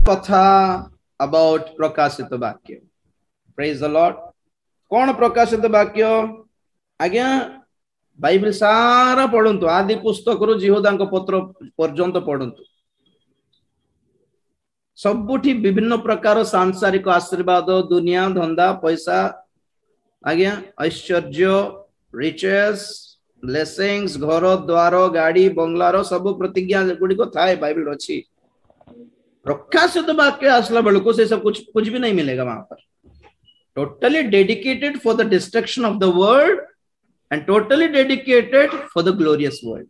कथा अबाउट प्रकाशित वाक्य प्रेज द लॉर्ड कौन प्रकाशित वाक्य आज्ञा बाइबल सारा पढ़ंतु आदि पुस्तक रु जिहोदांक पत्र पर्यंत पढ़ंतु सबुठी विभिन्न प्रकार सांसारिक आशीर्वाद दुनिया धंदा पैसा आज्ञा ऐश्वर्य रिचेस ब्लेसिंग्स घर द्वार गाड़ी बंगलार सब प्रतिज्ञा गुड़ी को थाए बाइबल अच्छी प्रकाशित वाक्य आसला बेलू से सब कुछ भी नहीं मिलेगा वहां पर totally dedicated for the destruction of the world and totally dedicated for the glorious world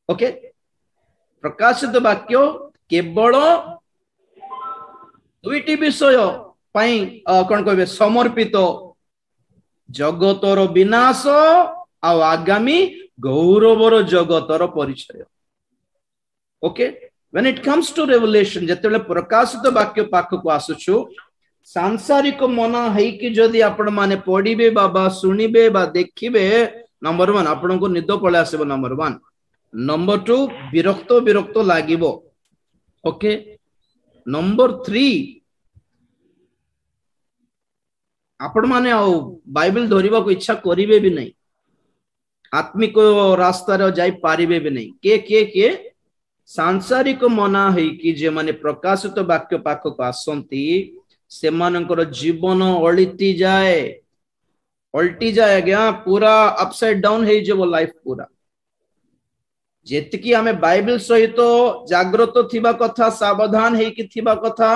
okay प्रकाशित वाक्य केवल दुईटी विषय कौन कहे समर्पित जगतर विनाश आगामी गौरवर जगतर परिचय okay when it comes to revelation जेतेले प्रकाशित वाक्य पाख को आसुछु सांसारिक मना है कि जदि आपण माने पढ़िबे बाबा सुनिबे बा देखिबे नंबर 1 आपण को निद पळे आसीबो नंबर 1 नंबर 2 विरक्त विरक्त लागिबो ओके नंबर 3 आपण माने आ बाइबल धरिबा को इच्छा करिवे भी नहीं आत्मिक रास्ता रे जाई पारिबे भी नहीं के सांसारिक मना है कि जे माने प्रकाशित वाक्य पाख को आसंती से मानकर जीवन अल्टी जाए गया पूरा अपसाइड डाउन है जो लाइफ पूरा जेतिकी आमे बाइबल सहित जागृत थिबा कथा सावधान है कि थिबा कथा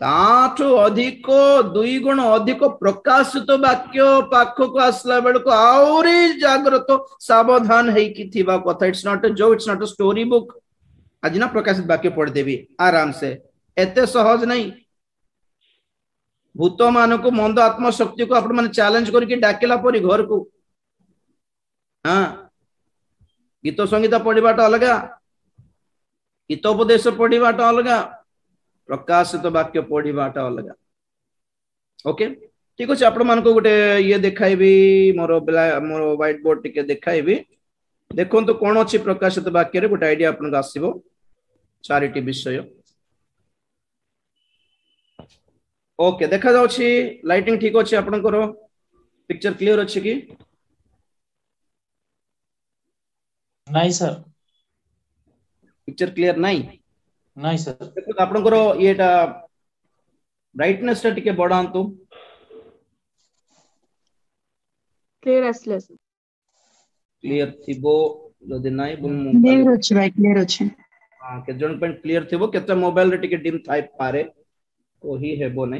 ताठो अधिक 2 गुण अधिक प्रकाशित वाक्य पाख को आसला बेल को आउरी जागृत सावधान है कि थिबा कथा it's not a story book आज ना प्रकाशित वाक्य पढ़ देवी आराम से एते सहज नहीं भूत मान को मंद आत्मशक्ति को आपण चैलेंज करके डाकिला परी घर को हाँ गीत संगीत पढ़ाटा अलग गीतोपदेश पढ़ाटा अलग प्रकाशित वाक्य पढ़ाटा अलग ओके ठीक अच्छे आपण मान को गोटे ये देखाइबी मोर व्हाइट बोर्ड टिके देखाइबी देखो कौन अच्छी प्रकाशित वाक्य रे गोटे आइडिया आपन आसीबो चारिटी विषय ओके देखा जाउछि लाइटिंग ठीक अछि आपनकर पिक्चर क्लियर अछि कि नहीं सर पिक्चर क्लियर नहीं सर देखो आपनकर येटा ब्राइटनेस टा टिके बढ़ांतु क्लियर आसले क्लियर थिबो जदि नाही बुन क्लियर अछि भाई क्लियर अछि हां के जन पॉइंट क्लियर थिबो केते मोबाइल रे टिके डिम थाइ पारे को ही हेबो नै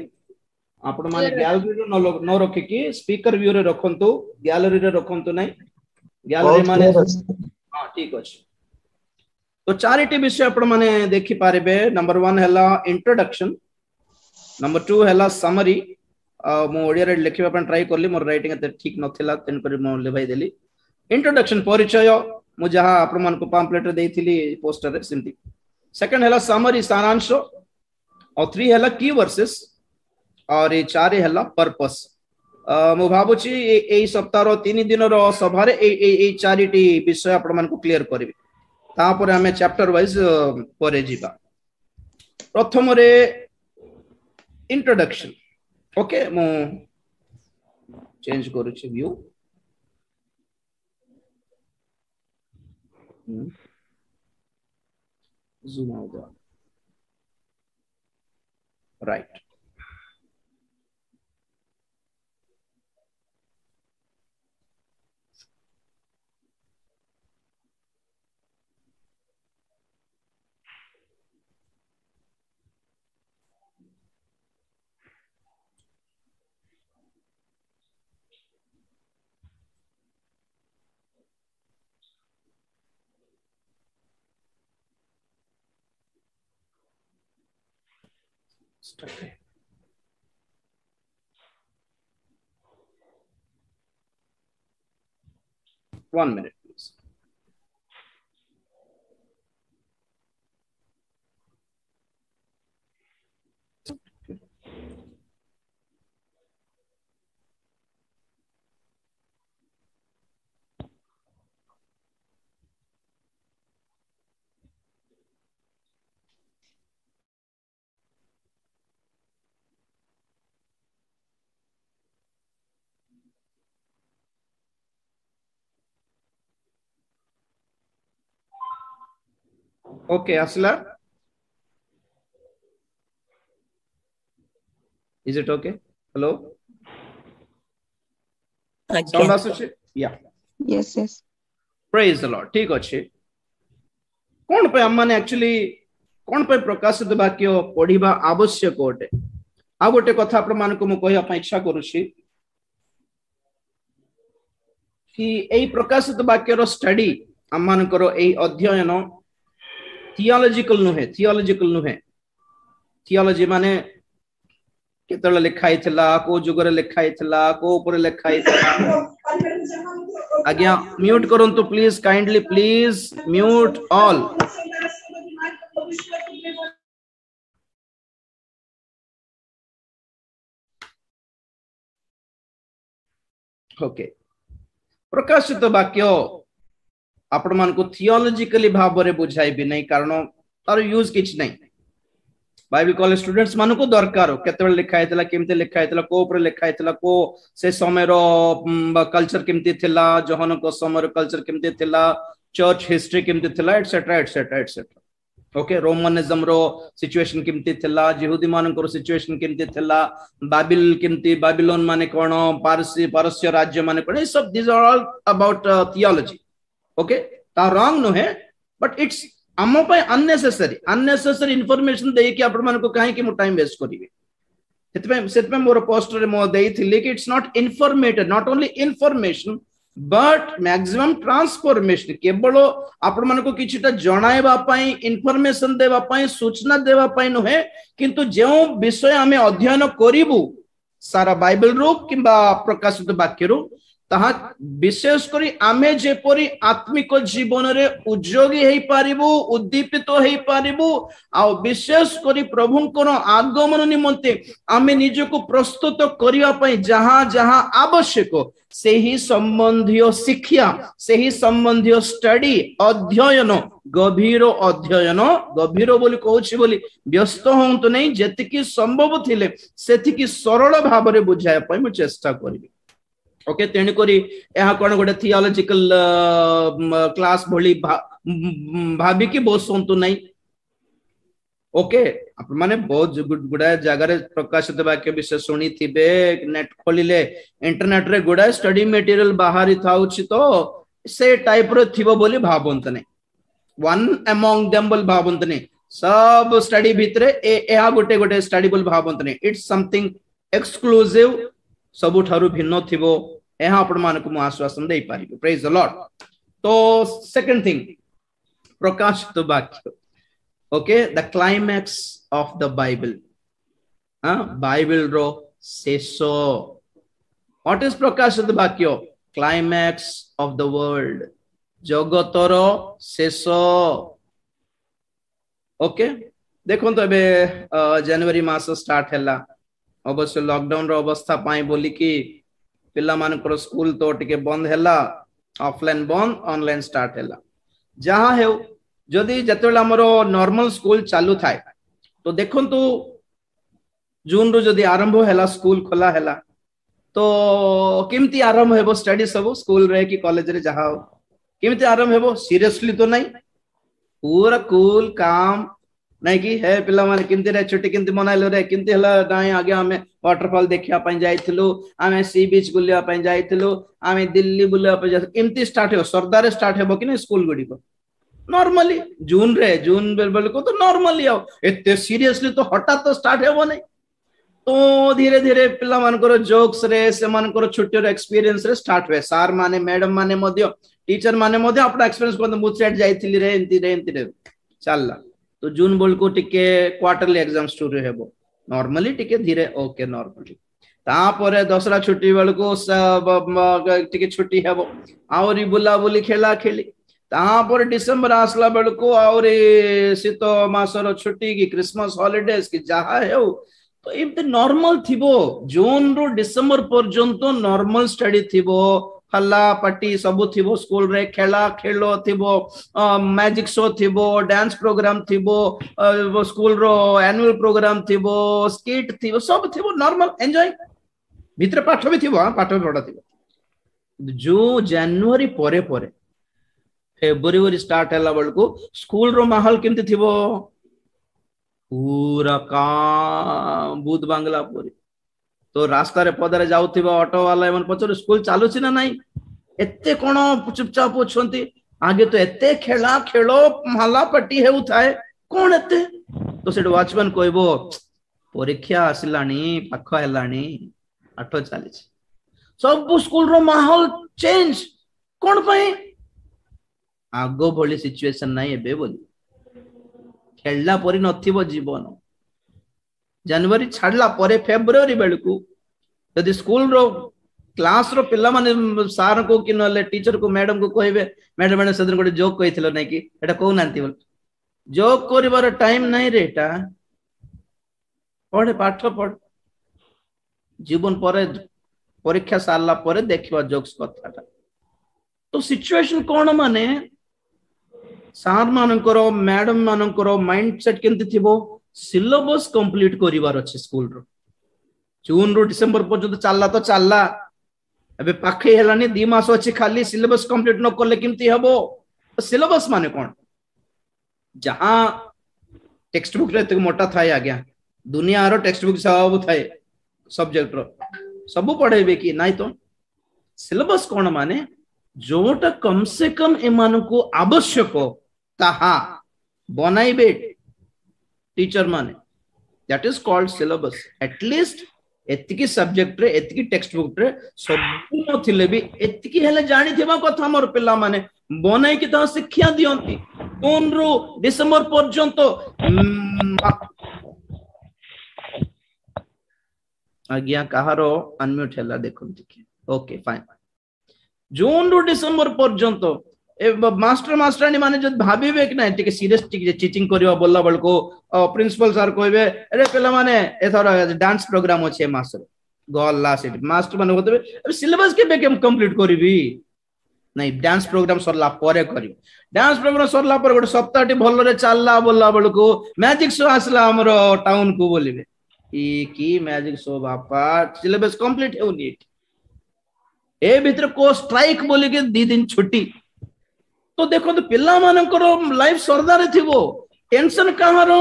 आपण माने गैलरी रे न रखि कि स्पीकर व्यू रे रखंतु गैलरी रे रखंतु नै गैलरी माने हां ठीक अछि तो चारिटी विषय आपण माने देखि पारिबे नंबर 1 हैला इंट्रोडक्शन नंबर 2 हैला समरी मो ओडिया रे लिखिबा पन ट्राई करली मोर राइटिंग एते ठीक नथिला तेन करी मो लेभाई देली इंट्रोडक्शन परिचय मु जहा आपण मान को पैम्फलेट रे देइथिली पोस्टर रे सिंती सेकंड हैला समरी सारांश और 3 हैला की वर्सेस और ये 4 हैला पर्पस मु भाबुची एई सप्ताह रो 3 दिन रो सभा रे एई चारिटी विषय आपण मान को क्लियर करबी तापर हमें चैप्टर वाइज परे जीवा प्रथम रे इंट्रोडक्शन ओके मु चेंज करूची view zoom out right stuck 1 minute okay आसला is it okay hello sound आसुची या Yes, yes. Praise the Lord ठीक अछि कोन पे हम माने एक्चुअली कोन पे प्रकाशित वाक्य पढ़िबा आवश्यक ओटे आ गोटे कथा आपण मान को मु कहया पा इच्छा करूछी कि एई प्रकाशित वाक्य रो स्टडी हम मान करो एई अध्ययन थियोलॉजिकल नुहे थियोलॉजी माने केतला लिखा हितला को जुगरे लिखा हितला को ऊपर लिखा हितला आज्ञा म्यूट करंतु please kindly please mute all okay प्रकाशित वाक्य आपण मान को थियोलॉजिकली भाव रे बुझाई भी नहीं कारण तार यूज किछ नहीं बाइबल कॉलेज स्टूडेंट्स मान को दरकार केते लिखा हितला केमते लिखा हितला को ऊपर लिखा हितला को से समय रो कल्चर केमते थिला जोहन को समय रो कल्चर केमते थिला चर्च हिस्ट्री केमते थिला etcetera etcetera etcetera okay Romanism रो सिचुएशन केमते थिला यहूदी मान को सिचुएशन केमते थिला बाबिल केमते बाबिलोन माने कोन पारस्य राज्य माने कोन ये सब this are all about theology okay ता रॉन्ग नो है but it's um unnecessary information दे कि आपण मान को काहे कि मु टाइम वेस्ट करिवे सेतपे मोर पोस्टर रे मो देइथिले कि it's not informative not only information but maximum transformation केवल आपण मान को किछटा जणाइबा पई इन्फॉर्मेशन देबा पई सूचना देबा पई नहे किंतु जे विषय हमें अध्ययन करिवु सारा बाइबल रो किबा प्रकाशित वाक्य रो ताहा विशेष करी आमे जेपरी आत्मिक जीवन रे उद्योगी हेई पारिबु उद्दीपित हेई पारिबु आ विशेष करी प्रभुंकर आगमन निमंते आमे निजको प्रस्तुत करिया पई जहां जहां आवश्यक सेही संबंधियो शिक्षा सेही संबंधियो स्टडी अध्ययन गभीर बोली कहूछि बोली व्यस्त होंतु नहीं जेतिकी संभव थिले सेतिकी सरल भाव रे बुझाय पई मु चेष्टा करबी ओके तेणु करी यह कौन गोटे थियोलॉजिकल क्लास भली भाभी की बसंतु नहीं ओके माने बहुत गुड़ाए जगह प्रकाशित वाक्य विषय शुणी थिबे नेट खोलिले इंटरनेट रे गुड़ाए स्टडी मटेरियल बाहरी थाउछि तो से टाइप रो थिबो बोली भाबंत नहीं वन अमंग देम बोली भाबंत नहीं सब स्टडी भितरे एहा गोटे गोटे स्टडी बोली भाबंत नहीं इट्स समथिंग एक्सक्लूसिव सबु ठारू भिन्न थिबो एहा आपण मान को आश्वासन दे पारिबे प्रेज द लॉर्ड तो सेकंड थिंग प्रकाशित वाक्य okay the climax of the Bible Bible रो शेषो व्हाट इज प्रकाशित वाक्य क्लाइमैक्स ऑफ द वर्ल्ड जगतर शेषो ओके देखो तो एबे जनवरी मास स्टार्ट हैला अवश्य लॉकडाउन रो अवस्था पाई बोली कि पिला मानकर स्कूल तो टिके बंद हैला ऑफलाइन बंद ऑनलाइन स्टार्ट हैला जहां है जदी जतवेला हमरो नॉर्मल स्कूल चालू थाए तो देखंतु जून रो जदी आरंभ हैला स्कूल खोला हैला तो केमती आरंभ हेबो स्टडी सब स्कूल रे कि कॉलेज रे जहां केमती आरंभ हेबो सीरियसली तो नहीं पूरा कूल काम नहीं कि है पिला माने किंती रे छुट्टी किंती मनाइलो रे किंती हला दाई आगे हमें वाटरफॉल देखिया पई जाइथिलु हमें सी बीच बुलिया पई जाइथिलु हमें दिल्ली बुलिया पई जाइथिलु केमती स्टार्ट हो सरदार स्टार्ट हेबो कि नहीं स्कूल गुडी को नॉर्मली जून बेल को तो नॉर्मली आओ एते सीरियसली तो हठात तो स्टार्ट हेबो नहीं तो धीरे धीरे पिला मानकर जोक्स रे से मानकर छुट्टी रे एक्सपीरियंस रे स्टार्ट हुए सार माने मैडम माने मध्य टीचर माने मध्य अपना एक्सपीरियंस को मुचेट जाइथिली रे एंती रे चलला तो जून बोल को टिके क्वार्टरली एग्जाम शुरू हेबो नॉर्मली टिके धीरे ओके नॉर्मली तापरे दसरा छुट्टी बेल को टिके छुट्टी हेबो आउरी बुला बुली खेला खेली तापर डिसेंबर आसला बेल को आउरी शीत मासर छुट्टी की क्रिसमस हॉलिडेज की जहा हेउ तो एमते नॉर्मल थिबो जून रो डिसेंबर पर्यंत नॉर्मल स्टडी थिबो हल्ला पार्टी सबु थिबो स्कूल रे खेला खेलो थिबो मैजिक शो थिबो डांस प्रोग्राम थिबो स्कूल रो एनुअल प्रोग्राम थिबो स्किट थिबो सब थिबो नॉर्मल एंजॉय भीतर पाठ भी थिबो पाठ भी पढ़ा थिबो जो जनवरी परे परे फेब्रुआरी स्टार्ट हैला बेलको स्कूल रो माहौल केमती थिबो पूरा काम भूत बांगला पूरी तो रास्ता रे पदरे जाउथिबो ऑटो वाला एमन पचर स्कूल चालू छी ना नहीं एते कोन चुपचाप ओछंती आगे तो एते खेला खेलो माला पट्टी हेउ थाए कोन एते तो सेठ वॉचमैन कहबो परीक्षा आसिलानी पाख हेलानी आठो चाली सब स्कूल रो माहौल चेंज कोन पई आगो भली सिचुएशन नाही एबे बोली खेलला परी नथिबो जीवन जनवरी छाडला परे फेब्रुआरी बेलकू यदि स्कूल रो क्लास रो पिल्ला माने सार को कि नले टीचर को मैडम को कहबे मैडम मैंने सदन गोटे जोक कहिथिलो नै कि एटा को नांती बोल जोक करिवार टाइम नै रे एटा पढ़े पाठ पढ़ जीवन परे परीक्षा सारला परे देखिबा जोक्स कथाटा तो सिचुएशन कोन माने सार मानकर मैडम मानकर माइंडसेट केमती थिबो सिलेबस कंप्लीट करिवार अछि स्कूल रो जून रो डिसेंबर पर्यंत चलला तो चलला अबे पाखे हेलानी 2 मास अछि खाली सिलेबस कंप्लीट न करले केमती हबो सिलेबस माने कोन जहां टेक्स्ट बुक रे त मोटा थाय आज्ञा दुनिया रो टेक्स्ट बुक सब थाय सब्जेक्ट रो सब पढेबे कि नाही तो सिलेबस कोन माने जोटा कम से कम एमान को आवश्यक ताहा बनाइबे टीचर माने that is called syllabus at least एतिकी सब्जेक्ट रे एतिकी टेक्स्ट बुक रे सब नथिले भी एतिकी हेले जानि थिबा कथा मोर पिल्ला माने बनाई कि त शिक्षा दियंती कोन रो डिसेंबर पर्यंत आज्ञा कहारो अनम्यूट हैला देखंती कि ओके फाइन जून रो डिसेंबर पर्यंत ए मास्टर मास्टरानी माने जद भाबीबे कि ना टिके सीरियस टिके टीचिंग करिवा बोलला बलको प्रिंसिपल सर कहबे अरे पेला माने एथर डांस प्रोग्राम अछि मास्टर गल्ला सेट मास्टर माने होतबे सिलेबस के बे कंप्लीट करबी नहीं डांस प्रोग्राम सरला परे करी डांस प्रोग्राम सरला पर गोटे सप्ताहटी भल रे चलला बोलला बलको मैजिक शो आसला हमरो टाउन को बोलिबे ई की मैजिक शो बापा सिलेबस कंप्लीट हेउनी ए भीतर को स्ट्राइक बोली के 2 दिन छुट्टी तो देखो तो पिल्ला मानकर लाइफ सरदार थिबो टेंशन कहारो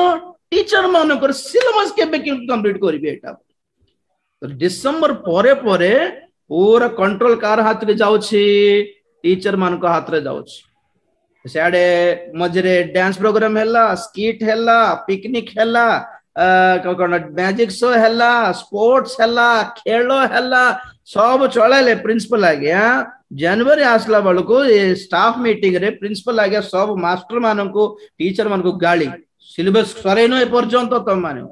टीचर मानकर सिलेबस के कंप्लीट करिबे एटा तो डिसेंबर परे परे पूरा कंट्रोल कार हाथ रे जाउ छी टीचर मान को हाथ रे जाउ छी साडे मजरे डांस प्रोग्राम हैला स्किट हैला पिकनिक हैला मैजिक शो हैला स्पोर्ट्स हैला खेलो हैला सब चलेले प्रिंसिपल आ गया जनवरी आसला बलको ये स्टाफ मीटिंग रे प्रिंसिपल आ गया सब मास्टर मान को टीचर मान को गाली सिलेबस सरे न पर्यंत तुम माने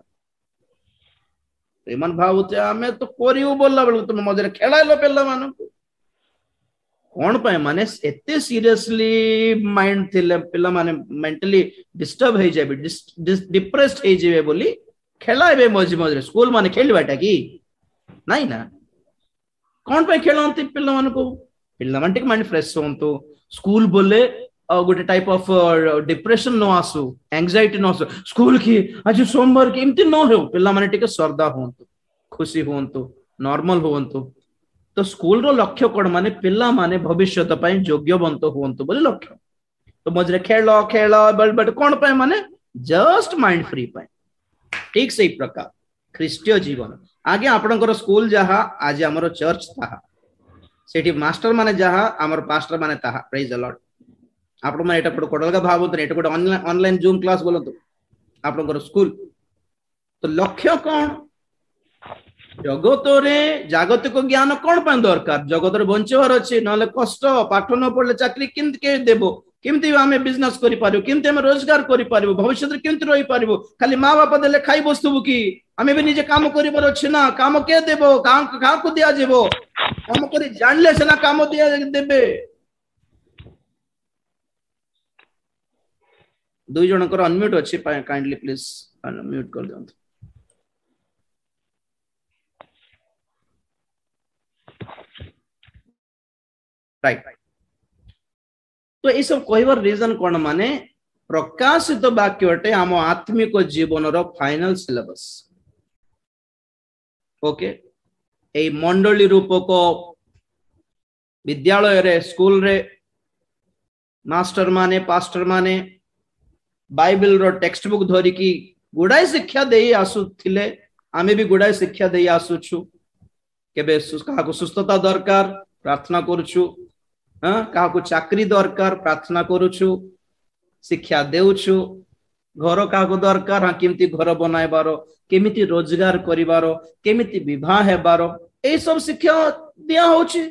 एमन भावते आमे तो कोरिउ बोलला बलको तुम मजरे खेलाइलो पेला मान को कोन पय माने एते सीरियसली माइंड थिले पेला माने मेंटली डिस्टर्ब हे जेबे डिप्रेस्ड हे जेबे बोली खेलाइबे मज मजरे स्कूल माने खेलबाटा की नाही ना कोन पे खेलंती पिल्ला मान को पिल्ला मान टिक माइंड फ्रेश होंतो स्कूल बोले गोटे टाइप ऑफ डिप्रेशन नो आसु एंजाइटी नो आसु स्कूल की आज सोमवार की इमती नो हो पिल्ला मान टिक सरदा होंतो खुशी होंतो नॉर्मल होंतो तो स्कूल रो लक्ष्य कोन माने पिल्ला माने भविष्य पई योग्यवंत होंतो बोले लक्ष्य तो मजरे खेलो खेलो बट कोन पे माने जस्ट माइंड फ्री पई ठीक सही प्रकार ख्रीष्टीय जीवन आगे आपनकर स्कूल जहा आज हमर चर्च ताहा सेठी मास्टर माने जहा हमर पास्टर माने ताहा प्रेज द लॉर्ड आपण माने एटा कोडलगा भाबत एटा कोड ऑनलाइन जूम क्लास बोलतो आपनकर स्कूल तो लक्ष्य कोन जगत रे जागतिक ज्ञान कोन पय दरकार जगत रे बंचवार अछि नले कष्ट पाठ न पढले चाकरी किंत के देबो किमती आमे बिजनेस करि पारिबो किमती आमे रोजगार करि पारिबो भविष्य रे किमती रहि पारिबो खाली माँ बाप देले खाइ बस्तुबो की आमे भी निजे काम करिबार अछि ना काम के देबो काम का को दिया जेबो काम करि जानले से ना काम दिया देबे दुई जनकर अनम्यूट अछि काइंडली प्लीज अनम्यूट कर दियंतु राइट तो ये सब कहबार रीजन कोन माने प्रकाशित वाक्यटे आम आत्मिक जीवन रो फाइनल सिलेबस ओके ए मंडली रूपक विद्यालय रे स्कूल रे मास्टर माने पास्टर माने बाइबल रो टेक्स्ट बुक धरिकी गुड़ाई शिक्षा दे आसुथिले आमे भी गुड़ाई शिक्षा दे आसुछु केबे काहाको सुस्थता दरकार प्रार्थना करूछु काहाको चाकरी दरकार प्रार्थना करूछु शिक्षा देउछु घर काहाको दरकार हाँ केमिति घर बनाइबारो केमिति रोजगार करिबारो केमिति विवाह हेबारो ए सब शिक्षा दिया होछि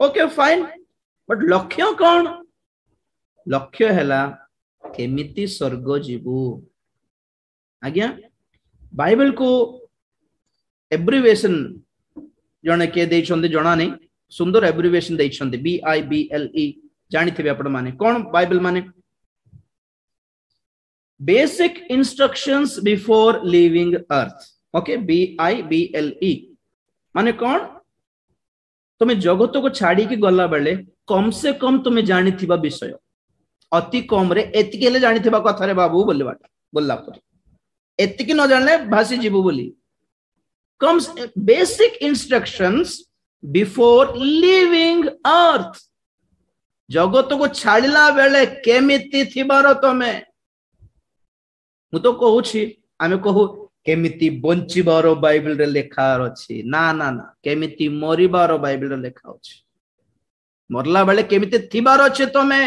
ओके फाइन बट लक्ष्य कौन लक्ष्य हैला केमिति स्वर्ग जीवु आज्ञा बाइबल को एब्रिवेशन जने के देइछन्ते जणा नहीं सुंदर एब्रिवेशन देइछन्ते BIBLE जानि थिबे आपण माने कोन बाइबल माने basic instructions before living earth okay BIBLE माने कौन तुम्हें जगत को छाड़ी की गला बेले कम से कम तुम्हें जानी थिबा विषय अति कम रे एतिके ले जानी थिबा कथा रे बाबू बोलला पर एतिके न जानले भासी जीवु बोली कम बेसिक इंस्ट्रक्शंस बिफोर लिविंग अर्थ जगत को छाड़िला बेले केमिति थिबारो तमे मु तो कहूछि आमे कहू केमिति बंचिबारो बाइबल रे लेखा अछि ना ना ना केमिति मरिबारो बाइबल रे लेखा अछि मरला बेले केमिति थिबारो अछि तमे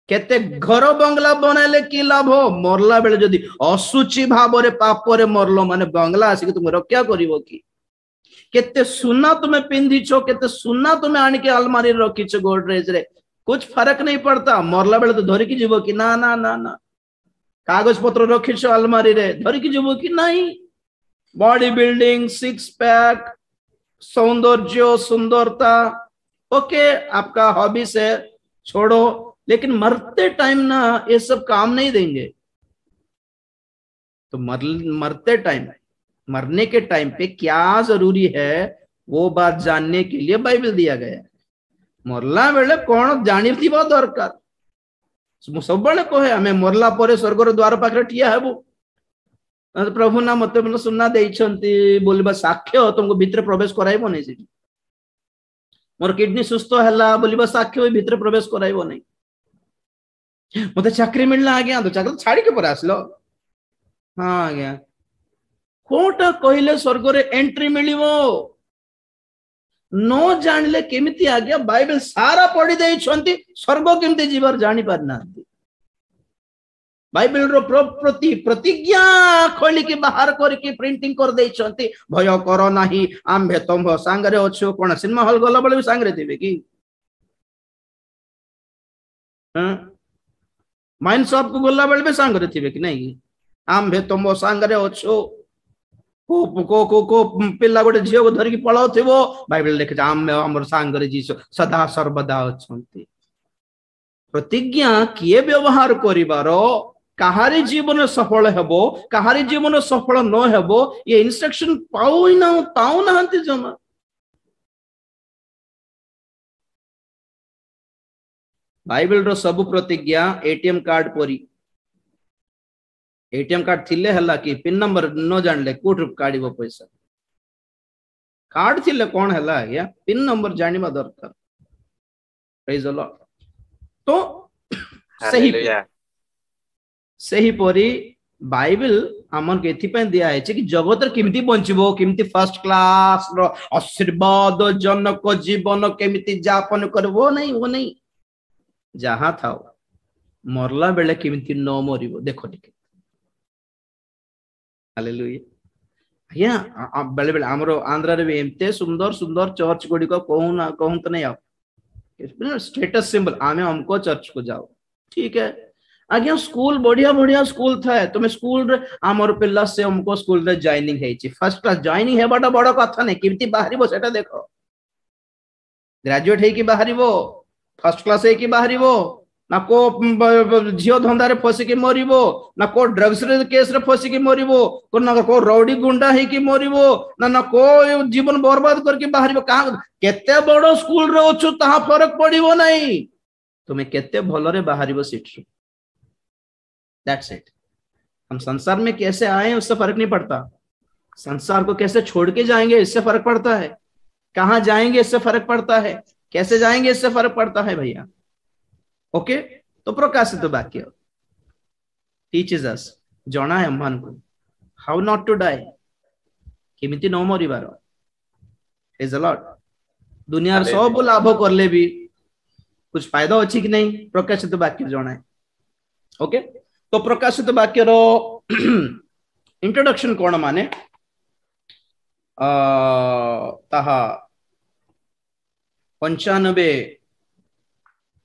केते घर बंगला बनाइले की लाभ मरला बेले जदी असुचि भाव रे पाप रे मरलो माने बंगला आसी तुम रक्षा करिवो की केते सुना तुम्हें पिंधिछो केते सुना तुम्हें आनी के अलमारी रे रखिछो गोदरेज रे कुछ फर्क नहीं पड़ता मरला बेले तो धरि की जीवो की ना ना ना ना कागज पत्र रखिछो अलमारी रे धरि की जीवो की नहीं बॉडी बिल्डिंग सिक्स पैक सौंदर्य सुंदरता ओके आपका हॉबी से छोड़ो लेकिन मरते टाइम ना ये सब काम नहीं देंगे तो मरते टाइम मरने के टाइम पे क्या जरूरी है वो बात जानने के लिए बाइबल दिया गया है मरला बेले कौन जानी दरकार सब बड़े कहे आम मरला पर स्वर्गर द्वार पाखे ठिया हेबू प्रभु ना मत सुना बोलबा साक्ष्य तुमको भितर प्रवेश कराइबो नहीं से मोर किडनी सुस्थ है बोलबा साक्ष्य भितर प्रवेश कराइबो नहीं मत चाकरी मिलना आज्ञा तो चाकरी छाड़ी के पर आसलो हाँ आज्ञा कोटा कहले स्वर्ग रे एंट्री मिलिवो नो जानले केमिति आज्ञा बाइबल सारा पढ़ी देई छंती स्वर्ग केमिति जीवर जानि पारना बाइबल रो प्रति प्रतिज्ञा खोली के बाहर करके प्रिंटिंग कर देई छंती भय करो नाही आम्भे तंभ सांगरे अछो कोन सिनेमा हॉल गला बळे सांगरे दिबे की हां माइन शॉप को गला बळे सांगरे थिबे कि नहीं आम्भे तंभ सांगरे अछो को पिला गोटे झील को धरिकी पलाउ थी बाइबल लिखे आम सांगरे जीसु सदा सर्वदा अछंती प्रतिज्ञा किए व्यवहार करिवारो काहारी जीवन सफल हेबो काहारी जीवन सफल न हेबो ये इंस्ट्रक्शन पाऊ नाहंती जमा बाइबल रो सब प्रतिज्ञा एटीएम कार्ड परी एटीएम कार्ड थिले हला कि पिन नंबर न जानले कोठ काढिबो पैसा कार्ड थिले कोन हला या पिन नंबर जानिबा दरकार प्रेज द लॉर्ड तो सही परी बाइबल हमन के एथि पे दिया है कि जगत रे केमिति बंचिबो केमिति फर्स्ट क्लास रो आशीर्वाद जनक जीवन केमिति यापन करबो नहीं वो नहीं जहां था मरला बेले केमिति न मरिबो देखो ठीक हालेलुया बेले बेले आमरो आंध्रा रे एमते सुंदर सुंदर चर्च गुडी को कहूं तो नहीं आओ स्टेटस सिंबल आमे हमको चर्च को जाओ ठीक है आज्ञा स्कूल बढ़िया बढ़िया स्कूल था तुम्हें स्कूल रे आमर पिल्ला से हमको स्कूल रे जॉइनिंग हेची फर्स्ट क्लास जॉइनिंग हेबाटा बड़ कथा नहीं केमिति बाहरिबो सेटा देखो ग्रेजुएट हे कि बाहरिबो फर्स्ट क्लास है कि बाहरिबो ना को झियो धंदा रे फसी के मरिबो ना को ड्रग्स रे केस रे फसी के मरिबो को ना को रौडी गुंडा है कि मरिबो ना को जीवन बर्बाद करके बाहरिबो कहां केते बड़ो स्कूल रे ओछु ता फरक पड़िबो नहीं तुम्हें केते भलो रे बाहरिबो सीट रे दैट्स इट हम संसार में कैसे आए उससे फर्क नहीं पड़ता संसार को कैसे छोड़ के जाएंगे इससे फर्क पड़ता है कहां जाएंगे इससे फर्क पड़ता है कैसे जाएंगे इससे फर्क पड़ता है भैया ओके तो प्रकाशित वाक्य टीचेस अस जना एमान को हाउ नॉट टू डाई केमिति न मरिबार इज अ लॉट दुनिया सब लाभ करले भी कुछ फायदा अच्छी कि नहीं प्रकाशित वाक्य जनाए ओके तो प्रकाशित वाक्य रो इंट्रोडक्शन कौन माने ताहा 95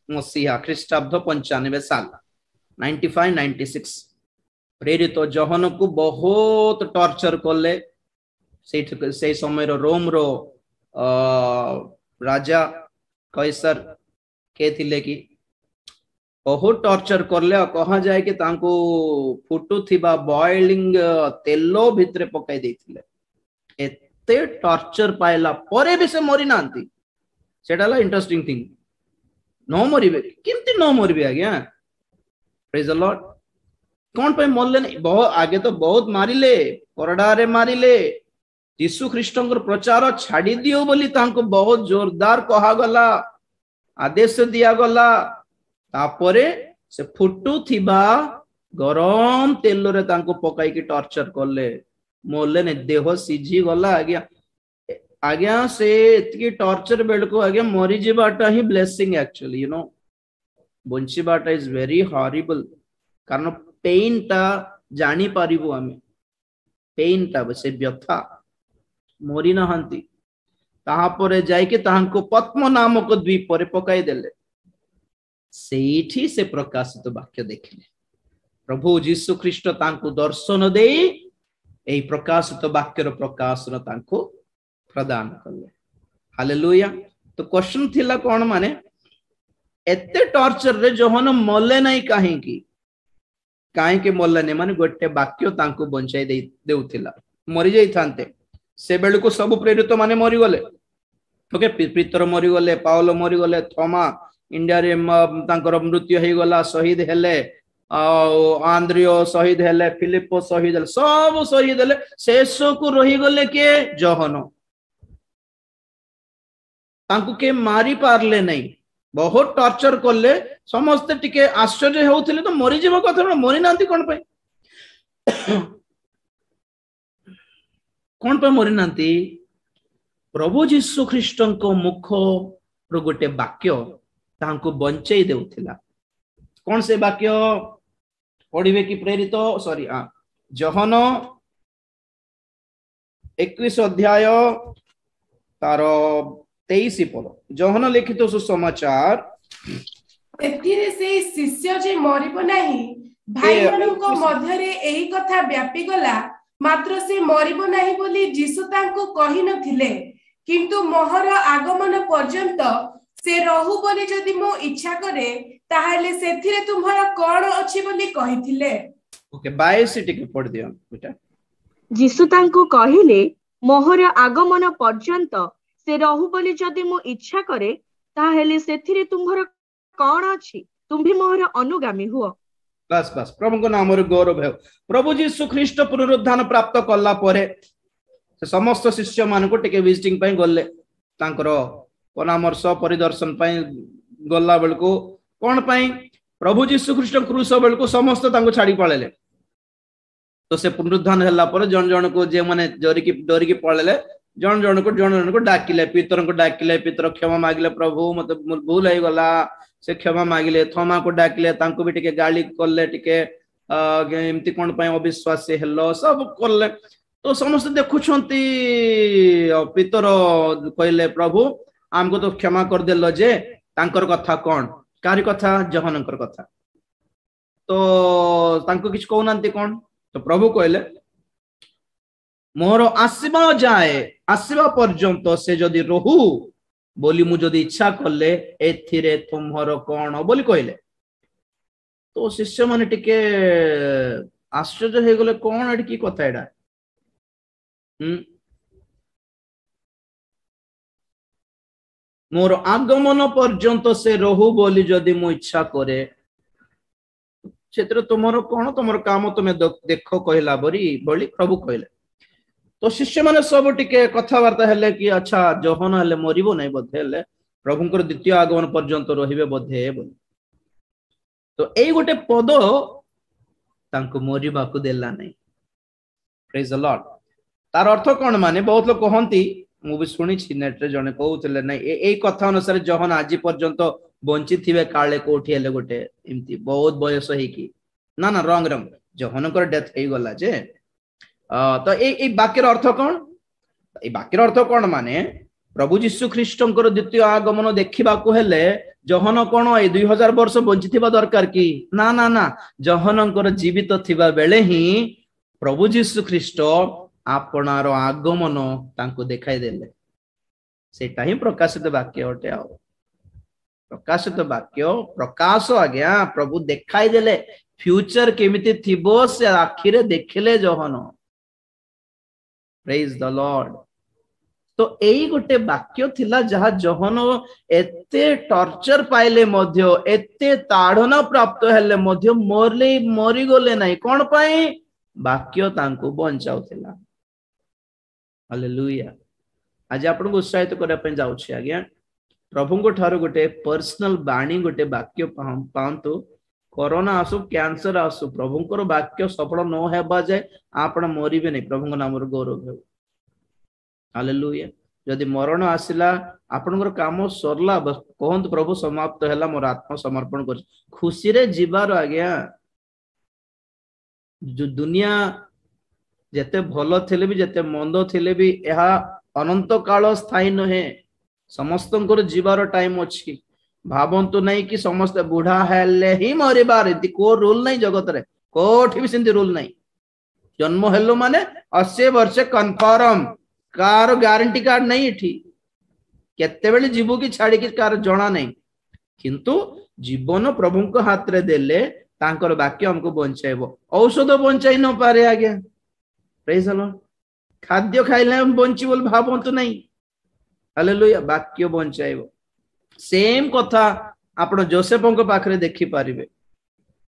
मसीहा ख्रीष्टाब्द 95 साल 95-96 प्रेरित जहन को बहुत टॉर्चर कले से समय रोम रो राजा कैसर के थिले कि बहुत टॉर्चर करले कहा जाए कि तांको फुटू थिबा बॉइलिंग तेलो भितरे पकाई देथिले एते टॉर्चर पाइला परे भी से मरि नांती सेटाला इंटरेस्टिंग थिंग न मरिबे केमती न मरिबे आज्ञा प्रेज द लॉर्ड कौन पे मरले नहीं बहुत आगे तो बहुत मारिले करडारे मारिले यीशु ख्रीष्टंकर प्रचार छाड़ी दियो बोली तांको बहुत जोरदार कहा गला आदेश दिया गला तापरे से फुटू थिबा गरम तेल रे तांको पकाई की टॉर्चर करले मोले ने देह सीझी गला आज्ञा आज्ञा से इतकी टॉर्चर बेल को आज्ञा मरी जीवाटा ही ब्लेसिंग एक्चुअली यू नो बंचीबाटा इज वेरी हॉरिबल कारण पेन टा जानी पारिबो आमे पेन टा से व्यथा मरी नहांती ताहा परे जाय के ताहांको पद्म नामक द्वीप परे पकाई देले सेठी से प्रकाशित वाक्य देखिले प्रभु यीशु ख्रीष्ट तांको दर्शन देई एई प्रकाशित वाक्यर प्रकाशन तांको प्रदान करले हालेलुया तो क्वेश्चन थिला कोन माने एते टॉर्चर रे जहन मले नाही काहे के मले ने माने गोटे वाक्य तांको बंचाई देउथिला मरि जाई थांते से बेल को सब प्रेरित माने मरि गले ओके पीतर मरि गले पाउल मरि गले थोमा इंडिया रे तांकर मृत्यु हे गला शहीद हेले आंद्रियो शहीद हेले फिलिपो शहीद हेले सब शहीद हेले शेष को रही गले के जहन तांको के मारी पारले नहीं बहुत टॉर्चर करले समस्त टिके आश्चर्य होउथिले तो मरि जीव कथा मरि नांती कोन पे कौन पे मरी नांती प्रभु यीशु ख्रीष्टन को मुख रो गोटे वाक्य तांको बंचई देउथिला कौन से वाक्य पढ़िबे कि प्रेरित सॉरी जहन 21 अध्याय तार 23 पद जहन लिखित सुसमाचार एथिरे से शिष्य जे मरिबो नाही भाई मानको मध्यरे एही कथा व्यापी गला मात्र से मरिबो नाही बोली यीशु तांको कहि नथिले किंतु मोहर आगमन पर्यंत से रहु बोली जदि मो इच्छा करे ताहाले सेथिरे तुम्हर कोन अछि बोली कहिथिले ओके 22 टिके पढ़ दियो बेटा यीशु तांको कहिले मोहर आगमन पर्यंत से रहु बोली जदि मो इच्छा करे ताहाले सेथिरे तुम्हर कोन अछि तुम भी मोहर अनुगामी हुओ बस बस प्रभु को नाम रे गौरव है प्रभु यीशु ख्रीष्ट पुनरुत्थान प्राप्त करला परे से समस्त शिष्य मान को टिके विजिटिंग पई गले तांकर परामर्श परिदर्शन पई गल्ला बेल को कोन पई प्रभु यीशु ख्रीष्ट क्रूस बेल को समस्त तांको छाड़ी पळेले तो से पुनरुत्थान हल्ला परे जन जन को जे माने डरी की पळेले जन जन को डाकिले पितर को डाकिले पितर क्षमा मागिले प्रभु मते भूल हो गला से क्षमा मागिले थोमा को डाकिले तांको भी टिके गाली करले टिके एमती कोन पय अविश्वास हेलो सब करले तो समस्त देखुछंती पितर कहले प्रभु हमको तो क्षमा कर देलो जे तांकर कथा कोन कारी कथा जहनकर कथा तो तांको किछ कहउनांती कोन तो प्रभु कहले मोर आसीबा पर्यंत से जदि रहू बोली मु जदि इच्छा करले एथिरे तुम्हर कोन बोली कहले तो शिष्य माने टिके आश्चर्य हे गले कोन एडी की कथा एडा मोर आगमन पर्यंत से रहू बोली जदि मु इच्छा करे क्षेत्र तुमर कोन तुमर काम तुमे देखो कहला बोली प्रभु कहले तो शिष्य माने सब टिके कथावार्ता हेले कि अच्छा जहन हेले मरिबो नै बोधे हेले प्रभुंकर द्वितीय आगमन पर्यंत रहिबे बोधे बोली तो एई गोटे पद तांको मरिबाकू देला नहीं। Praise the Lord. तार अर्थ कौन माने बहुत लोग कहती मु भी शुणी नेट रे जने कहउतले नै ए कथा अनुसार जहन आज पर्यंत बंची थिबे काले कोठी हेले गोटे एमती बहुत बयस हे की ना ना रंग रंग जहन कर डेथ हे गला जे तो ए वाक्यर अर्थ कौन? ए वाक्यर अर्थ कौन माने प्रभु जीशु ख्रीष्टंकर द्वितीय आगमन देखिबाकू हेले जहन कौन ए 2000 वर्ष बंची थिबा दरकार की ना ना ना जहनकर जीवित थिबा बेले ही प्रभु जीशु ख्रीष्ट आपणार आगमन तांको देखाई देले। सेटा ही प्रकाशित वाक्य अटे। आ प्रकाशित वाक्य प्रकाश आज्ञा प्रभु देखाई देले फ्यूचर केमिति थिबो से आखिरे देखले जहन। Praise the Lord. तो एई गोटे वाक्य थिला जहा जहन एते टॉर्चर पाइले मध्य एते ताड़ना प्राप्त हेले मध्य मरी गले नाही कोन पई वाक्य तांको बंचाउथिला। हालेलुया। आज आपन को उत्साहित करबा पे जाउ छी आज्ञा प्रभु को ठारो गोटे पर्सनल बाणी गोटे वाक्य पांतु कोरोना आसु कैंसर आसु प्रभु को वाक्य सफल न हेबा जाय आपण मरिबे नहीं प्रभु को नाम रो गौरव हो। हालेलुया। जदि मरण आसिला आपनकर काम सरला बस कहंत प्रभु समाप्त हैला मोर आत्मा समर्पण कर खुशी रे जीवार आज्ञा। जो दुनिया जेते भल थिले भी जेते मंद थिले भी यह अनंत काल स्थायी नहे। समस्त जीवार टाइम अच्छी भावंतु नहीं कि समस्त बुढ़ा हेले ही मरिबार को रूल नहीं जगत रे कोठी भी सेंती रूल नहीं। जन्म हेलो माने 80 वर्ष कन्फर्म कार गारंटी कार्ड नहीं इठी केते बेले जीवो की छाड़ी की कार जणा नहीं किंतु जीवन प्रभु को हाथ रे देले तांकर वाक्य हमको बंचाइबो। औषध बंचाई न पारे आज्ञा। Praise the Lord. खाद्य खाइले हम बंची बोल भावंतु नहीं। हालेलुया। वाक्य बंचाइबो। सेम कथा आपण जोसेफ को पाखरे देखि पारिबे।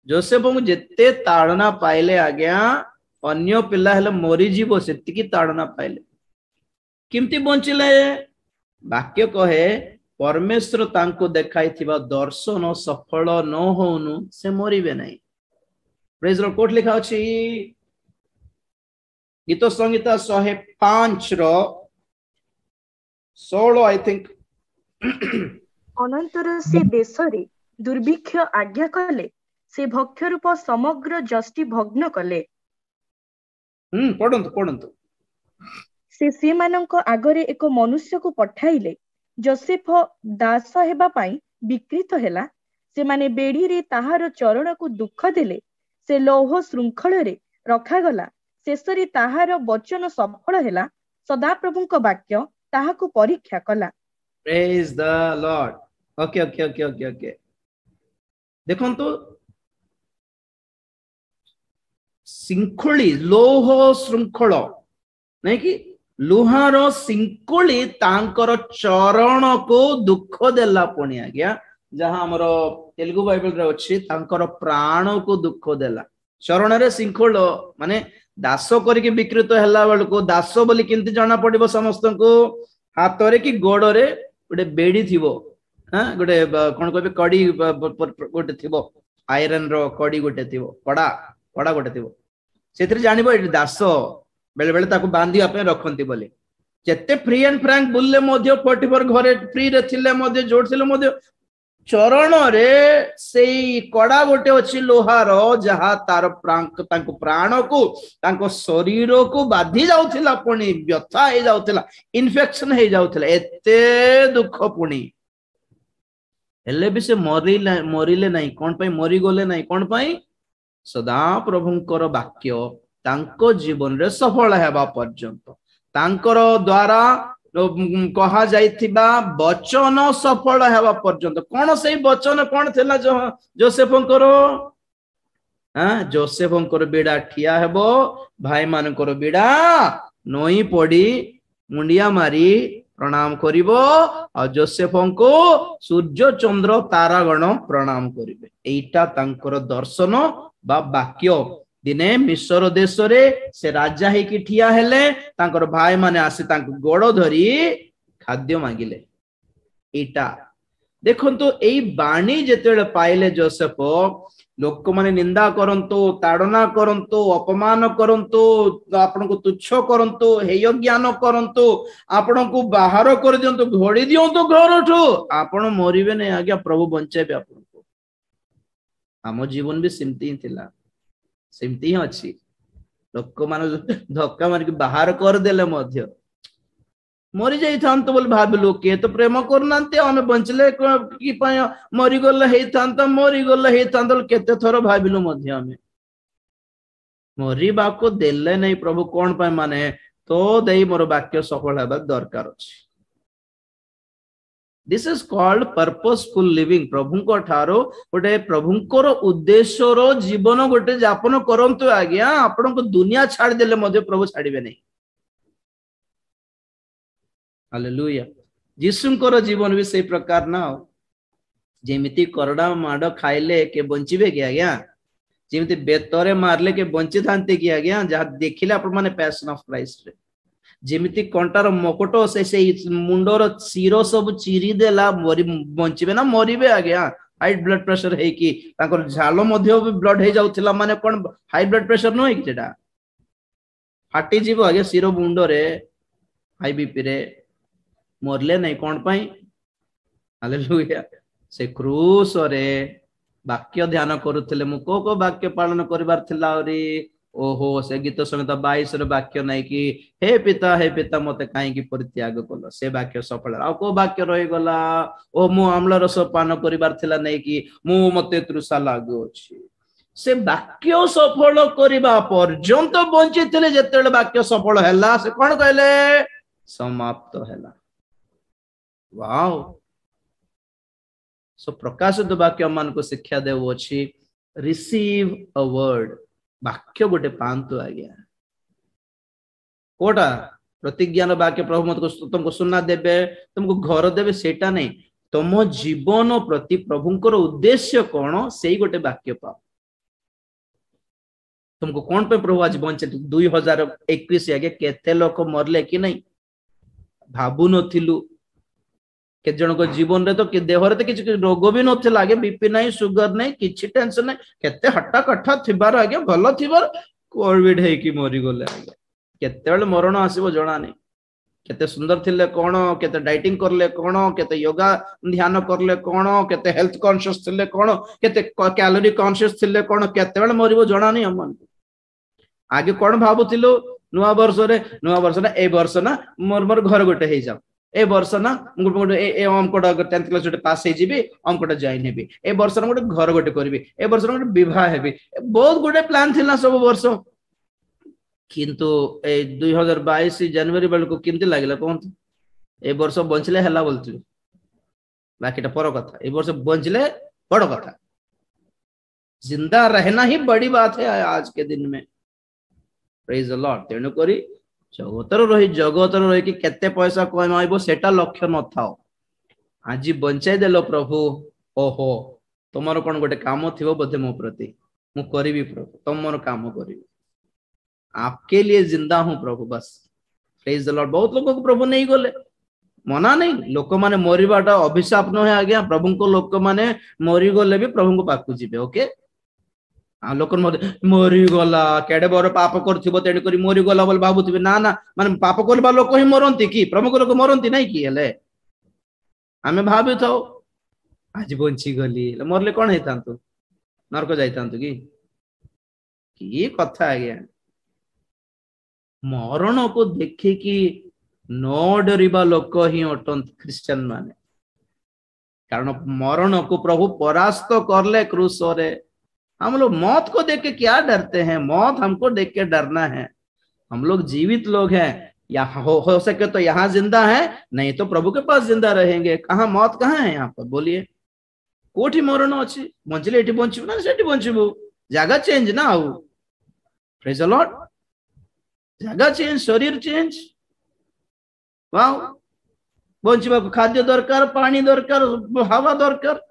जोसेफ को जेते ताड़ना पाइले आज्ञा अन्य पिला हेले मरी जीवो सेति की ताड़ना पाइले किमती बंचिले वाक्य कहे परमेश्वर तांको देखाई थिबा दर्शन सफल न होनु से मरिबे नहीं। प्रेज द कोट लिखा अछि गीत संगीता 105 रो 16 आई थिंक अनंतर से देशरे दुर्भिक्ष आज्ञा कले से भक्ष रूप समग्र जष्टि भग्न कले। पढंतु पढंतु। से माननको आगरे एक मनुष्य को पठाइले जोसेफ दास हेबा पाई विकृत हेला। से माने बेड़ी रे ताहार चरण को दुख देले से लौह श्रृंखल रे रखा गला। शेषरे ताहार वचन सफल हेला सदा प्रभु को वाक्य ताहाको परीक्षा कला। Praise the Lord. Okay okay okay okay okay देखंतु सिंखुली लोह श्रृंखल नहीं कि लुहार सिंकुली तांकर चरण को दुख देला पुणी आज्ञा जहां हमर तेलुगु बाइबल रे अछि तांकर प्राण को दुख देला। चरण रे सिंखुल माने दास करके विकृत हैला बेल को दास बोली किंती जाना पड़िबो समस्त को हाथ रे कि गोड़ रे गोटे बेड़ी थिबो। हां गोटे कोन कहबे कड़ी गोटे थिबो आयरन रो कड़ी गोटे थिबो कड़ा कड़ा गोटे थिबो सेतिर जानिबो ए दास बेले बेले ताको बांधी आपे रखंती बोले जेते फ्री एंड फ्रैंक बुलले मध्य 44 घरे फ्री रे थिले मध्य जोड़ थिले मध्य चरण रे सेई कड़ा गोटे अछि लोहार जहा तार तांको प्राण को तांको शरीर को बाधी जाउथिला पुणी व्यथा हे जाउथिला इन्फेक्शन हे जाउथिला एते दुख पुणी हेले भी से मरिले नहीं कोन पई मरि गले नहीं कोन पई सदा प्रभुंकर वाक्य तांको जीवन रे सफल हेबा पर्यंत तांकर द्वारा कहा जाइथिबा वचन सफल हेबा पर्यंत कोन से वचन कोन थिला जोसेफंकर जोसेफंकर बिड़ा ठिया हेबो भाई मानकर बिड़ा नई पड़ी मुंडिया मारी प्रणाम करिवो और जोसेफंको सूर्य चंद्र तारागण प्रणाम करिवे एटा तांकर दर्शन बा वाक्य दिने मिस्र देश रे से राजा हे कि ठिया हेले तांकर भाई माने आसी तांको गोड़ धरी खाद्य मागिले एटा देखो तो यही बाणी जिते पाइले जोसेफ लोक माने निंदा करंतु ताड़ना करंतु अपमान करंतु आपण को तुच्छ करंतु हेय ज्ञान करंतु आपण को बाहर कर दियंतु घोड़ी दियंतु घरठू आपण मरिबे नै आज्ञा प्रभु बंचेबे आपण को। आम जीवन भी सेमती ही थिला सेमती ही अछि लोक मान धक्का मार के बाहर कर देले मध्य मरी जाई थांत बोल भाबिलु के तो प्रेम करनांते हमें बंचले कि पाय मरी गल हे थांत मरी गल हे थांत केते थरो भाबिलु मध्य हमें मरी बाको देले नै प्रभु कोन पाय माने तो देई मोर वाक्य सफल हेबा दरकार अछि। This is called purposeful living प्रभु को ठारो गोटे प्रभु को उद्देश्य रो जीवन गोटे यापन करंतु आज्ञा आपण को दुनिया छाड़ देले मध्य प्रभु छाड़िबे नै। हालेलुया यीशुंकर जीवन भी से प्रकार ना जेमिति करड़ा माड़ खाइले के बंचिबे कि आज्ञा जेमिति बेतरे मारले के बंची थांते कि आज्ञा जहा देखिले आपण माने पैशन ऑफ क्राइस्ट रे जेमिति कंटार मकोटो से मुंडर सिरो सब चिरी देला मरी बंचिबे ना मरिबे आज्ञा हाई ब्लड प्रेशर है कि ताकर झालो मध्य ब्लड हे जाउथिला माने कोन हाई ब्लड प्रेशर न है कि जेटा फाटी जीवो आज्ञा सिरो मुंडो रे हाई बीपी रे मरले नहीं कौन पाई। हालेलुया से क्रूस रे वाक्य ध्यान करुले मु को वाक्य पालन करिवार थिला रे ओहो से गीत संहिता 22 रे वाक्य नहीं कि हे पिता मते काहे कि परित्याग कल से वाक्य सफल आ को वाक्य रही गला ओ मु आम्ल रस पान करिवार थिला नहीं कि मु मते तृषा लागु अछि से वाक्य सफल करिबा पर्यंत बंची थिले जेतेले वाक्य सफल हैला से कोन कहले समाप्त हैला। वाओ सो प्रकाशित वाक्य मान को शिक्षा देव अछि रिसीव अ वर्ड वाक्य गोटे पांतु आज्ञा कोटा प्रतिज्ञान वाक्य प्रभु मत को तुमको सुनना देबे तुमको घर देबे सेटा नहीं तुम जीवन प्रति प्रभुंकर उद्देश्य कौन से गोटे वाक्य पाओ तुमको कौन पे प्रभु आज बंचे 2021 आगे केते लोक मरले कि नहीं भाबु नथिलु के जन को जीवन रे तो कि देहरे तो किछ रोग भी नथिला आगे बीपी नहीं सुगर नहीं किछि टेंशन नहीं केते हट्टा कट्ठा थिबार आगे भलो थिबार कोविड है कि मरी गले आगे केते बेले मरण आसीबो जणा नहीं केते सुंदर थिले कोन केते डाइटिंग करले कोन केते योगा ध्यान करले कोन केते हेल्थ कॉन्शियस थिले कोन केते कैलोरी कॉन्शियस थिले कोन केते बेले मरिबो जणा नहीं हमन आगे कोन भाबुथिलो नुवा वर्ष ना ए वर्ष ना मोर घर गोटे हे जाओ ए वर्ष ना ए अमकोटा 10th क्लास गोटे पास हे जिबी अमकोटा जॉइन हेबी ए वर्ष ना गोटे घर गोटे करबी ए वर्ष ना गोटे विवाह हेबी बहुत गोटे प्लान थिला सब वर्ष किंतु ए 2022 जनवरी बेल को किंती लागिला कोन ए वर्ष बंचले हला बोलथि बाकीटा पर कथा ए वर्ष बंचले बड़ कथा जिंदा रहना ही बड़ी बात है आज के दिन में प्रेज द लॉर्ड तेणु करी जगतर रही कि केते पैसा कमाइबो सेटा लक्ष्य न थाओ आज बंचाई देलो प्रभु ओहो तुमर कोन गोटे काम थिबो बोधे मो प्रति मु करिवि प्रभु तुमर काम करिवि आपके लिए जिंदा हूं प्रभु बस प्रेज द लॉर्ड। बहुत लोगों को प्रभु नहीं गले मना नहीं लोक माने मरिबाटा अभिशाप न है आज्ञा प्रभु को लोक माने मरि गले भी प्रभु को पाकु जिबे ओके आ लोक मरी गला केडे बर पाप करथिबो तेड करी मरी गला बोल भाबुथिबे ना ना माने पाप करबा लोक ही मरंती कि प्रभु को लोक मरंती नहीं कि हेले आमे भाबि थाओ आज बंची गली मरले कोन हेतांतु नरक जाइतांतु की कथा आज्ञा मरण को देखे कि न डरिबा लोक ही अटन क्रिश्चियन माने कारण मरण को प्रभु परास्त करले क्रूस रे हम लोग मौत को देख के क्या डरते हैं मौत हमको देख के डरना है हम लोग जीवित लोग हैं यहाँ हो सके तो यहाँ जिंदा है नहीं तो प्रभु के पास जिंदा रहेंगे कहाँ मौत कहाँ है यहाँ पर बोलिए कोठी मरण अच्छी बंचले एठी बंचबू ना सेठी बंचबू जगह चेंज ना आउ प्रेज द लॉर्ड जगह चेंज शरीर चेंज वाओ बंचबा खाद्य दरकार पानी दरकार हवा दरकार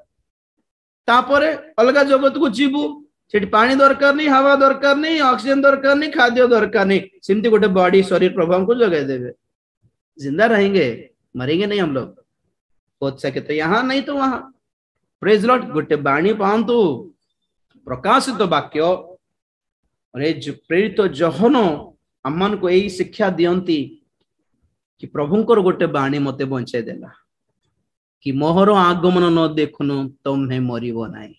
तापरे अलग जगत को जीवु सेठी पानी दरकार नहीं हवा दरकार नहीं ऑक्सीजन दरकार नहीं खाद्य दरकार नहीं सिमती गोटे बॉडी शरीर प्रभु हमको जगह देवे जिंदा रहेंगे मरेंगे नहीं हम लोग हो सके तो यहाँ नहीं तो वहां। Praise Lord. गोटे बाणी पांतु प्रकाशित वाक्य प्रेरित जहन आम को यही शिक्षा दियंती कि प्रभुंकर गोटे बाणी मते बंचाई देला कि मोहर आगमन न देखुनु तुम्हें मरिबो नाही।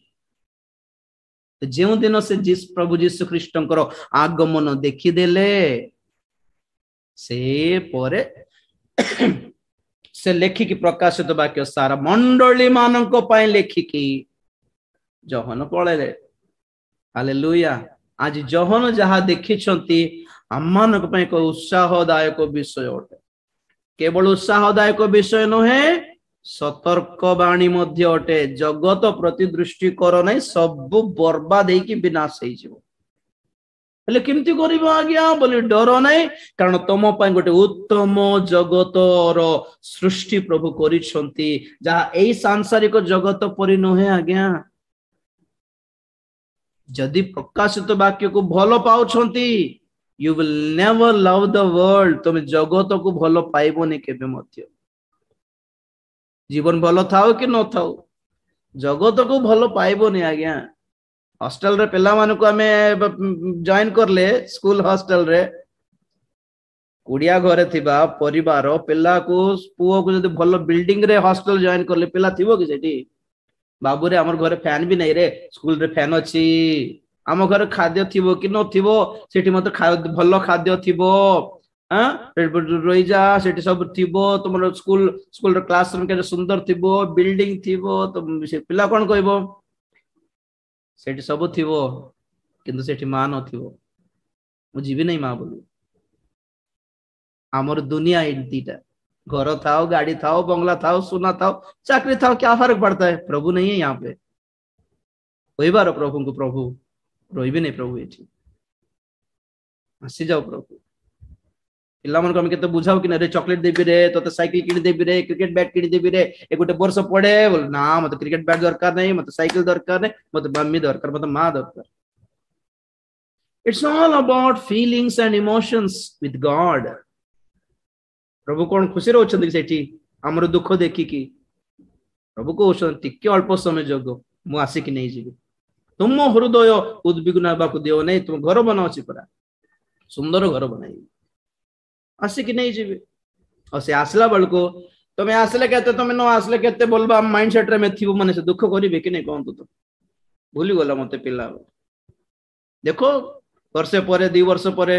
जो दिन से प्रभु जीशु ख्रीष्टंकर आगमन देखीदेले से परे से लेखिकी प्रकाशित वाक्य सारा मंडली मानक लेखिकी जहन पळेले। हालेलुया। आज जहन जहा देखिछंती आमानक पय को उत्साहदायक विषय अटे। केवल उत्साहदायक विषय नुहे सतर्क बाणी मध्य अटे। जगत प्रति दृष्टि कर नहीं सब बर्बाद होइकी विनाश हो जिवो। हेले केमती करिबो आज्ञा बोली डर नहीं कारण तुम पय गोटे उत्तम जगतर सृष्टि प्रभु करिसंती जहा एई सांसारिक जगत परि नुहे आज्ञा। जदि प्रकाशित वाक्य को भल पाउछंती you will never love the world. तुम जगत को भल पाइबोनी केबे मध्य। जीवन भल थाओ कि न थाओ जगत को भल पाइबोनी आज्ञा। हॉस्टल रे पिला मान को आमे जॉइन करले स्कूल हॉस्टल रे कुड़िया घरे थिबा परिवार पिला को पुओ को जदि भल बिल्डिंग रे हॉस्टल जॉइन करले पिला थिबो कि सेठी बाबू रे हमर घरे फैन भी नहीं रे स्कूल रे फैन अछि। आम घर खाद्य थिबो कि न थिबो सेठी मत भल खाद्य थिबो रही जा सेठी सब थिबो तुम स्कूल रे क्लासरूम के सुंदर थिबो बिल्डिंग थिबो तो से पिला कोन कहबो सेठी सब थिबो किंतु सेठी मां न थिबो मु जीवी नहीं मां बोलू। आमर दुनिया एंतीटा घर थाओ गाड़ी थाओ बंगला थाओ सोना थाओ चाकरी थाओ क्या फर्क पड़ता है। प्रभु नहीं है यहाँ पे कोई बार प्रभु को प्रभु रही भी नहीं प्रभु ये आसी जाओ प्रभु। पिला मन को हम केते बुझाओ कि रे चॉकलेट देबी रे तो साइकिल किनी देबी रे क्रिकेट बैट किनी देबी रे ए गोटे वर्ष पड़े बोल ना मत क्रिकेट बैट दरकार नहीं मत साइकिल दरकार नहीं मत मम्मी दरकार मत मां दरकार। It's all about feelings and emotions with God. प्रभु कौन खुशी रोचंदी सेठी हमर दुख देखी कि प्रभु को टिके अल्प समय जग मु आसिक नहीं जीवी तुम हृदय उद्विग्न हेबाकु दियो नहीं। तुम घर बनाओ परा सुंदर घर बनाई आसिक नहीं जीवी और से आसला बेल को तुम्हें आसले कहते तुम न आसले कहते बोलबा माइंड सेट रे में थी माने से दुख करिवे कि नहीं कहतु तो भूली गला मते पिला। देखो वर्षे पर 2 वर्ष पर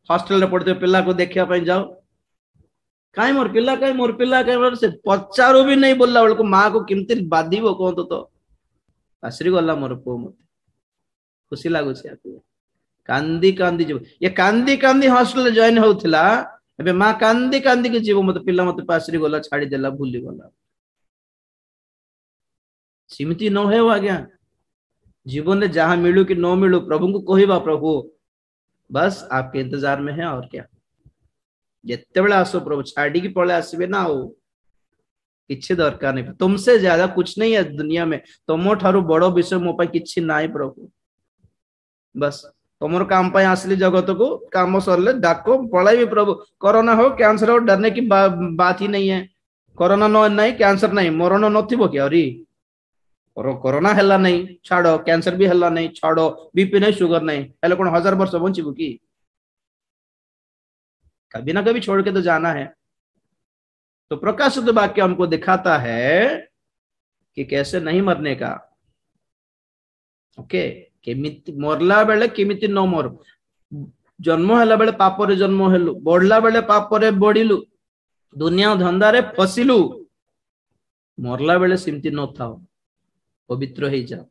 हॉस्टल रे पढ़ते पिला को देखिया पई जाओ काई मोर पिला काई से पचारू भी नहीं बोलला बेल को मां को केमती बाधिबो कहतु तो आश्री गला मोर पो मते खुशी लागु छै आपको कांदी कांदी जीव ये कांदी कांदी हॉस्टल जॉइन होउथिला एबे मां कांदी कांदी के जीव मते पिला मते पासरी गला छाड़ी देला भूली गला। सिमती न हो आज्ञा जीवन में जहां मिलू कि न मिलू प्रभु को कहबा प्रभु बस आपके इंतजार में है और क्या। जिते बेला आसो प्रभु छाड़ी की पड़े आसबे ना हो किछि दरकार नहीं। तुमसे ज्यादा कुछ नहीं है दुनिया में तुम ठारू बड़ विषय मो पाई किछि नाई प्रभु। बस तुमर काम पाई आसली जगत को काम सरले डाको पळाइबे प्रभु। कोरोना हो कैंसर हो डरने की बात ही नहीं है। कोरोना न नहीं कैंसर नहीं मरण नथिबो कि अरी कोरोना हला नहीं छाड़ो कैंसर भी हला नहीं छाड़ो बीपी नहीं शुगर नहीं हेले कोन 1000 वर्ष बंचिबो कि कभी ना कभी छोड़ के तो जाना है। तो प्रकाशित वाक्य हमको दिखाता है कि कैसे नहीं मरने का। ओके केमिति मरला बेले केमिति न मर जन्म हला बेले पाप रे जन्म हेलु बढ़ला बेले पाप रे बढ़िलु दुनिया धंदा रे फसिलु मरला बेले सिमति न थाओ पवित्र हो जाओ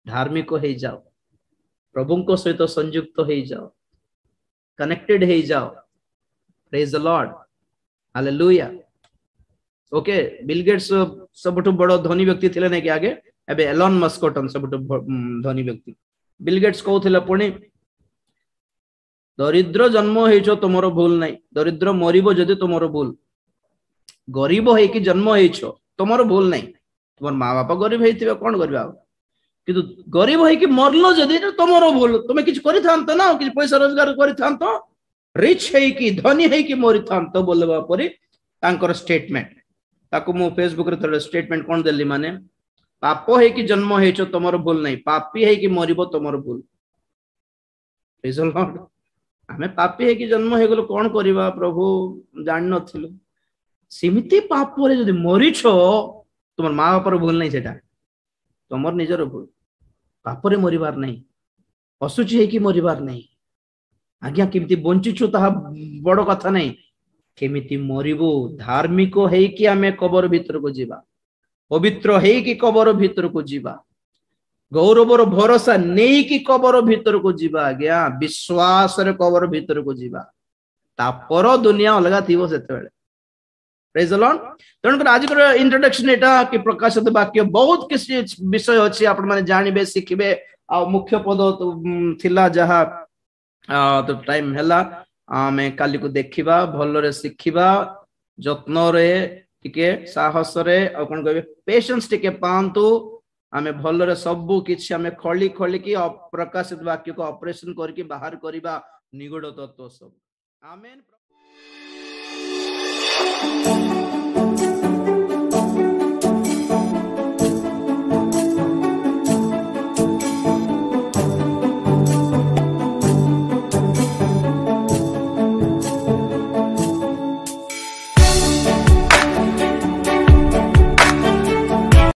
धार्मिक हो जाओ प्रभु को सहित संयुक्त हो जाओ कनेक्टेड हो जाओ। Praise the Lord hallelujah. Okay Bill Gates सबठु बड़ धनी व्यक्ति थिले नै कि आगे एबे एलन मस्क टन सबठु धनी व्यक्ति। बिल गेट्स कहउथिला पुणी दरिद्र जन्म हेइछो तमरो भूल नहीं दरिद्र मरिबो जदि तमरो भूल गरीब है कि जन्म हेइछो तमरो भूल नहीं तुम माँ बापा गरीब होइथिबे कोन करबा किंतु गरीब है कि मरलो जदि तमरो भूल तुम किछ करि थांत ना किछ पैसा रोजगार करि थांत रिच है कि धनी है कि मरि थांत बोलबा परी तांकर स्टेटमेंट ताको मु फेसबुक रे थोड़े स्टेटमेंट कोन देली माने पाप है कि जन्म हेचो तमरो भूल नहीं पापी है कि मरिबो तमरो भूल प्रेज द लॉर्ड आमे पापी है कि जन्म हे गेलो कोन करबा प्रभु जान नथिलु सिमिति पाप रे जदी मरिछो तुमर मां बापर भूल नहीं सेटा तुमर निजर भूल पाप रे मरिबार नहीं असुचि है कि मरिबार नहीं आज्ञा केमिति बंचिछु ताहा बड़ कथा नहीं केमिति मरिबो धार्मिक है कि आमे कबर भीतर को जीवा पवित्र है कि कबर भीतर को जीवा गौरवर भरोसा नहीं कि कबर भीतर को जीवा आज्ञा विश्वास रे कबर भीतर को जीवा तापर दुनिया अलगा थीबो सेते बेले प्रेज द लॉर्ड तणकर आज कर इंट्रोडक्शन एटा कि प्रकाशित वाक्य बहुत किसी विषय अछि आपण माने जानिबे सिखिबे आ मुख्य पद थिला जहा तो टाइम हैला आमे काली को देखिबा भलो रे सिखिबा जत्न रे टिके साहस रे आ कोन कहबे पेशेंस टिके पांतु आमे भलो रे सब किछि आमे खळी खळी की प्रकाशित वाक्य को ऑपरेशन करके बाहर करिबा निगुड़ तत्व सब आमेन।